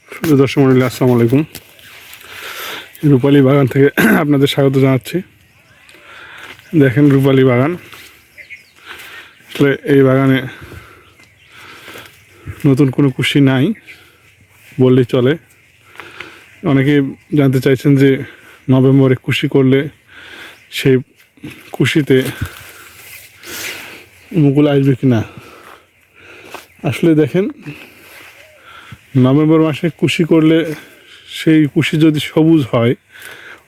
দর্শক মন্ডলী, আসসালামু আলাইকুম। রূপালী বাগান থেকে আপনাদের স্বাগত জানাচ্ছি। দেখেন রূপালী বাগান, আসলে এই বাগানে নতুন কোনো কুশি নাই বললেই চলে। অনেকে জানতে চাইছেন যে নভেম্বরে কুশি করলে সেই কুশিতে মুকুল আসবে কি না। আসলে দেখেন, নভেম্বর মাসে কুশি করলে সেই কুশি যদি সবুজ হয়,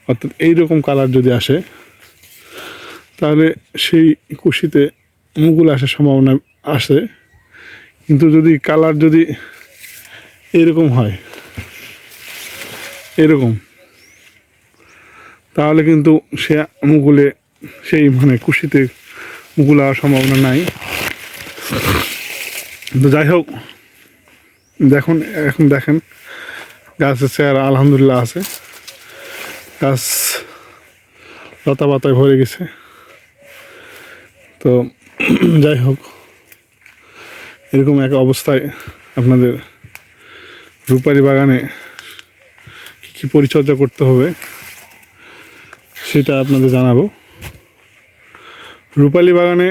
অর্থাৎ এইরকম কালার যদি আসে, তাহলে সেই কুশিতে মুকুল আসার সম্ভাবনা আসে। কিন্তু যদি কালার যদি এরকম হয়, এরকম, তাহলে কিন্তু সে মুকুলে সেই কুশিতে মুকুল আসার সম্ভাবনা নাই। তো যাই হোক, এখন দেখেন গাছের চেহারা আলহামদুলিল্লাহ আছে। গাছ লতা পাতায় ভরে গেছে। তো যাই হোক, এরকম এক অবস্থায় আপনাদের রূপালী বাগানে কী পরিচর্যা করতে হবে সেটা আপনাদের জানাবো। রূপালী বাগানে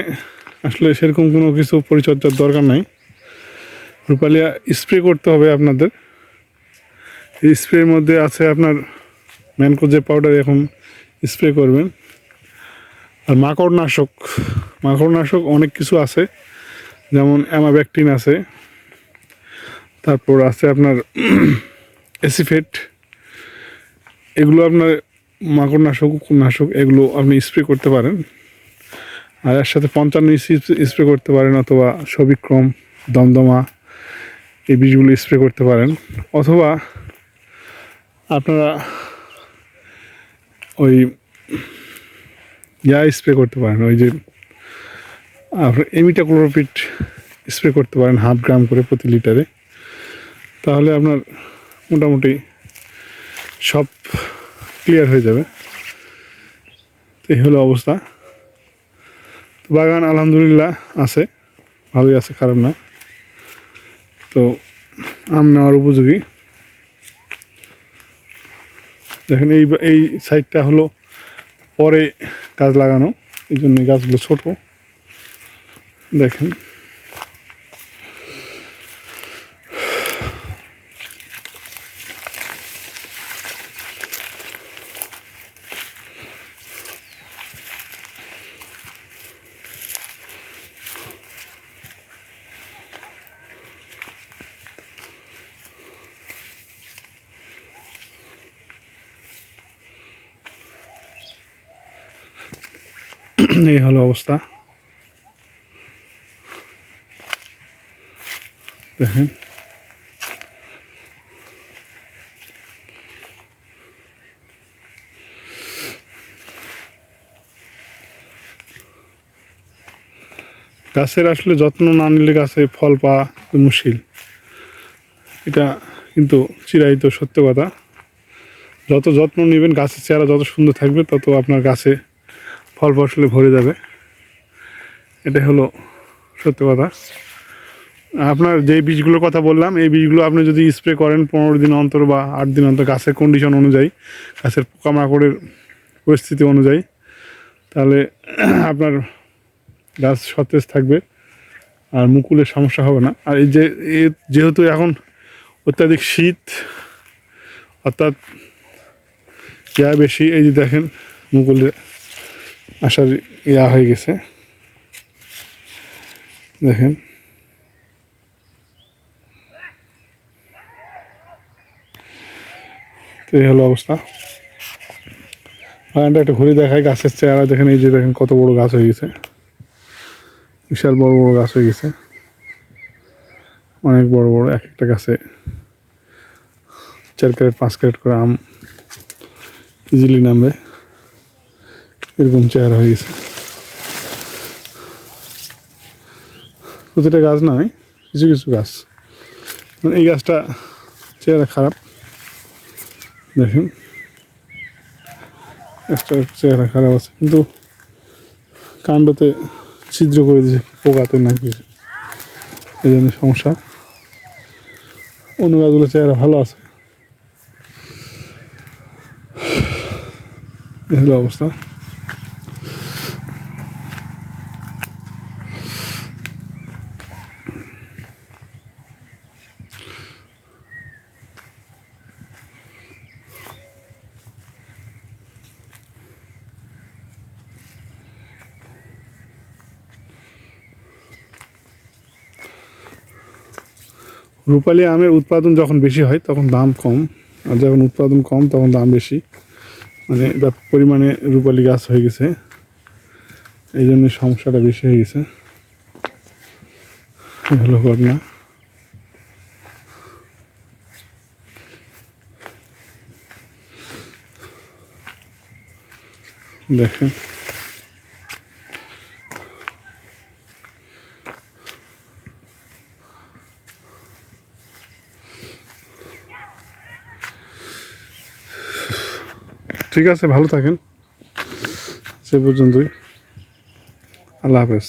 আসলে সেরকম কোনো কিছু পরিচর্যার দরকার নাই। রূপালী স্প্রে করতে হবে আপনাদের। এই স্প্রের মধ্যে আছে আপনার ম্যানকোজে পাউডার, এখন স্প্রে করবেন। আর মাকড়নাশক অনেক কিছু আছে, যেমন অ্যামাব্যাকটিন আছে, তারপর আছে আপনার অ্যাসিফেট। এগুলো আপনার মাকড়নাশক এগুলো আপনি স্প্রে করতে পারেন। আর এর সাথে 55 স্প্রে করতে পারেন, অথবা সবিক্রম, দমদমা, এই বীজগুলো স্প্রে করতে পারেন। অথবা আপনারা ওই স্প্রে করতে পারেন, ওই যে আপনার ইমিডাক্লোপিড স্প্রে করতে পারেন 0.5 গ্রাম করে প্রতি লিটারে। তাহলে আপনার মোটামুটি সব ক্লিয়ার হয়ে যাবে। তো এই হলো অবস্থা। বাগান আলহামদুলিল্লাহ আছে, ভালোই আছে, খারাপ না। তো আম নেওয়ার উপযোগী। দেখেন এই সাইডটা হলো পরে গাছ লাগানো, এই জন্য গাছগুলো ছোট। দেখেন এই হলো অবস্থা। দেখেন গাছের আসলে যত্ন না নিলে গাছে ফল পাওয়া মুশকিল। এটা কিন্তু চিরায়ত সত্য কথা। যত যত্ন নেবেন, গাছের চেহারা যত সুন্দর থাকবে, তত আপনার গাছে ফল ফসলে ভরে যাবে। এটাই হলো সত্য কথা। আপনার যে বীজগুলোর কথা বললাম, এই বীজগুলো আপনি যদি স্প্রে করেন 15 দিন অন্তর বা 8 দিন অন্তর, গাছের কন্ডিশন অনুযায়ী, গাছের পোকামাকড়ের পরিস্থিতি অনুযায়ী, তাহলে আপনার গাছ সতেজ থাকবে আর মুকুলের সমস্যা হবে না। আর যেহেতু এখন অত্যাধিক শীত, অর্থাৎ বেশি, এই যে দেখেন মুকুলে আসার হয়ে গেছে। দেখেন তো এই হলো অবস্থা। বাগানটা একটা ঘুরে দেখায়, গাছের চেহারা দেখেন। এই যে দেখেন কত বড় গাছ হয়ে গেছে, বিশাল বড় বড় গাছ হয়ে গেছে, অনেক বড় বড়। এক একটা গাছে 4 ক্যারেট 5 ক্যারেট করে আম ইজিলি নামবে, এরকম চেহারা হয়ে গেছে। প্রতিটা গাছ নয়, কিছু কিছু গাছ। এই গাছটা চেহারা খারাপ, দেখেন গাছটার চেহারা খারাপ আছে, কিন্তু কাণ্ডতে ছিদ্র করে দিয়েছে পোকাতে নাকি, এই জন্য সমস্যা। অন্য গাছগুলো চেহারা ভালো আছে। এই হলো অবস্থা। রূপালী আমের উৎপাদন যখন বেশি হয় তখন দাম কম, আর যখন উৎপাদন কম তখন দাম বেশি। মানে ব্যাপক পরিমাণে রূপালী গাছ হয়ে গেছে, এই জন্য সমস্যাটা বেশি হয়ে গেছে। এই হলো ঘটনা। দেখেন ঠিক আছে, ভালো থাকেন, সে পর্যন্তই। আল্লাহ হাফেজ।